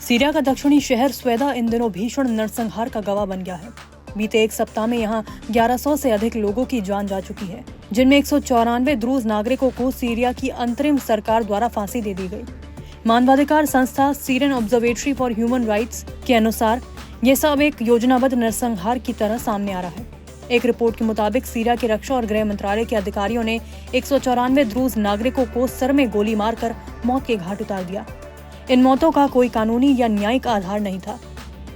Syria का दक्षिणी शहर स्वेदा इन दिनों भीषण नरसंहार का गवाह बन गया है। बीते एक सप्ताह में यहाँ 1100 से अधिक लोगों की जान जा चुकी है, जिनमें 194 द्रूज नागरिकों को सीरिया की अंतरिम सरकार द्वारा फांसी दे दी गई। मानवाधिकार संस्था Syrian observatory for human rights के अनुसार ये सब एक योजनाबद्ध नरसंहार की तरह सामने आ रहा है। एक रिपोर्ट के मुताबिक सीरिया के रक्षा और गृह मंत्रालय के अधिकारियों ने 194 द्रूज नागरिकों को सर में गोली मारकर मौत के घाट उतार दिया। इन मौतों का कोई कानूनी या न्यायिक आधार नहीं था।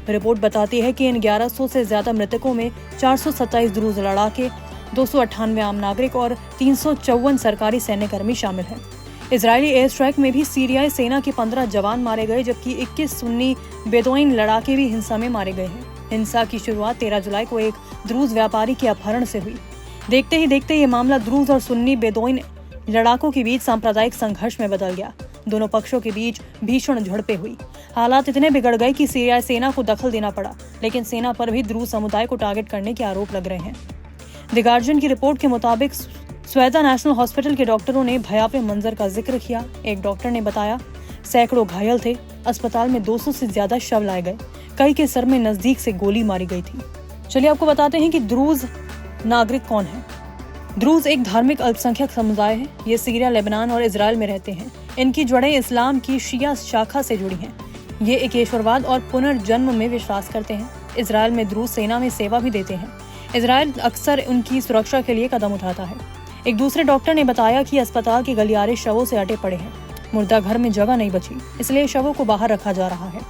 रिपोर्ट बताती है कि इन 1100 से ज्यादा मृतकों में 427 द्रूज लड़ाके, 298 आम नागरिक और 354 सरकारी सैन्यकर्मी शामिल हैं। इजरायली एयर स्ट्राइक में भी सीरियाई सेना के 15 जवान मारे गए, जबकि 21 सुन्नी बेदोइन लड़ाके भी हिंसा में मारे गए हैं। हिंसा की शुरुआत 13 जुलाई को एक द्रूज व्यापारी के अपहरण से हुई। देखते ही देखते ये मामला द्रूज और सुन्नी बेदोइन लड़ाकों के बीच सांप्रदायिक संघर्ष में बदल गया। दोनों पक्षों के बीच भीषण झड़पें हुई। हालात इतने बिगड़ गए कि सीरियाई सेना को दखल देना पड़ा, लेकिन सेना पर भी द्रूज समुदाय को टारगेट करने के आरोप लग रहे हैं। द गार्जियन की रिपोर्ट के मुताबिक स्वेदा नेशनल हॉस्पिटल के डॉक्टरों ने भयावह मंजर का जिक्र किया। एक डॉक्टर ने बताया, सैकड़ों घायल थे। अस्पताल में 200 से ज्यादा शव लाए गए। कई के सर में नजदीक से गोली मारी गई थी। चलिए आपको बताते हैं कि द्रूज नागरिक कौन है। द्रूज एक धार्मिक अल्पसंख्यक समुदाय है। ये सीरिया, लेबनान और इजराइल में रहते हैं। इनकी जड़ें इस्लाम की शिया शाखा से जुड़ी हैं। ये एकेश्वरवाद और पुनर्जन्म में विश्वास करते हैं। इजराइल में द्रूज सेना में सेवा भी देते हैं। इजराइल अक्सर उनकी सुरक्षा के लिए कदम उठाता है। एक दूसरे डॉक्टर ने बताया कि अस्पताल के गलियारे शवों से अटे पड़े हैं। मुर्दा घर में जगह नहीं बची, इसलिए शवों को बाहर रखा जा रहा है।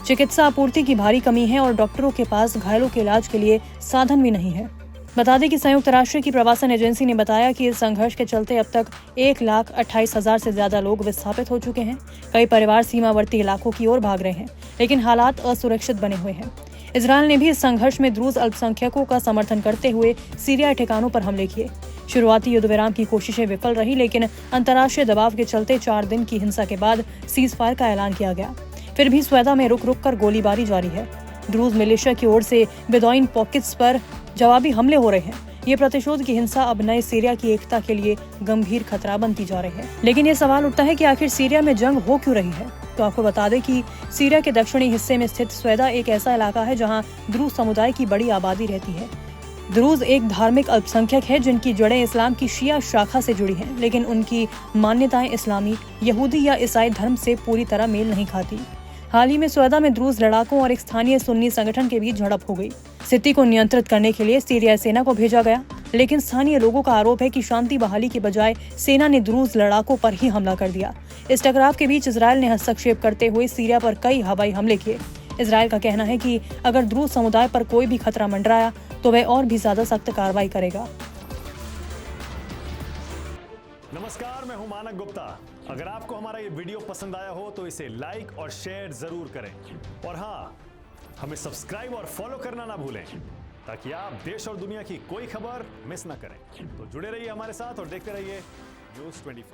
चिकित्सा आपूर्ति की भारी कमी है और डॉक्टरों के पास घायलों के इलाज के लिए साधन भी नहीं है। बता दें कि संयुक्त राष्ट्र की प्रवासन एजेंसी ने बताया कि इस संघर्ष के चलते अब तक 1,28,000 से ज्यादा लोग विस्थापित हो चुके हैं। कई परिवार सीमावर्ती इलाकों की ओर भाग रहे हैं, लेकिन हालात असुरक्षित बने हुए हैं। इजरायल ने भी इस संघर्ष में द्रूज अल्पसंख्यकों का समर्थन करते हुए सीरिया ठिकानों पर हमले किए। शुरुआती युद्ध विराम की कोशिशें विफल रही, लेकिन अंतर्राष्ट्रीय दबाव के चलते 4 दिन की हिंसा के बाद सीज फायर का ऐलान किया गया। फिर भी स्वेदा में रुक रुक कर गोलीबारी जारी है। द्रूज मिलिशिया की ओर से बेदोइन पॉकेट्स पर जवाबी हमले हो रहे हैं। ये प्रतिशोध की हिंसा अब नए सीरिया की एकता के लिए गंभीर खतरा बनती जा रही है। लेकिन ये सवाल उठता है कि आखिर सीरिया में जंग हो क्यों रही है। तो आपको बता दें कि सीरिया के दक्षिणी हिस्से में स्थित स्वेदा एक ऐसा इलाका है जहां द्रूज समुदाय की बड़ी आबादी रहती है। द्रूज एक धार्मिक अल्पसंख्यक है जिनकी जड़ें इस्लाम की शिया शाखा से जुड़ी हैं, लेकिन उनकी मान्यताएं इस्लामी, यहूदी या ईसाई धर्म से पूरी तरह मेल नहीं खाती। हाल ही में स्वेदा में द्रूज लड़ाकों और एक स्थानीय सुन्नी संगठन के बीच झड़प हो गई। स्थिति को नियंत्रित करने के लिए सीरियाई सेना को भेजा गया, लेकिन स्थानीय लोगों का आरोप है कि शांति बहाली के बजाय सेना ने द्रूज लड़ाकों पर ही हमला कर दिया। इस टकराव के बीच इजरायल ने हस्तक्षेप करते हुए सीरिया पर कई हवाई हमले किए। इजरायल का कहना है कि अगर द्रूज समुदाय पर कोई भी खतरा मंडराया तो वह और भी ज्यादा सख्त कार्रवाई करेगा। नमस्कार, मैं हूं मानक गुप्ता। अगर आपको हमारा ये वीडियो पसंद आया हो तो इसे लाइक और शेयर जरूर करें, और हाँ, हमें सब्सक्राइब और फॉलो करना ना भूलें ताकि आप देश और दुनिया की कोई खबर मिस ना करें। तो जुड़े रहिए हमारे साथ और देखते रहिए न्यूज़ 24।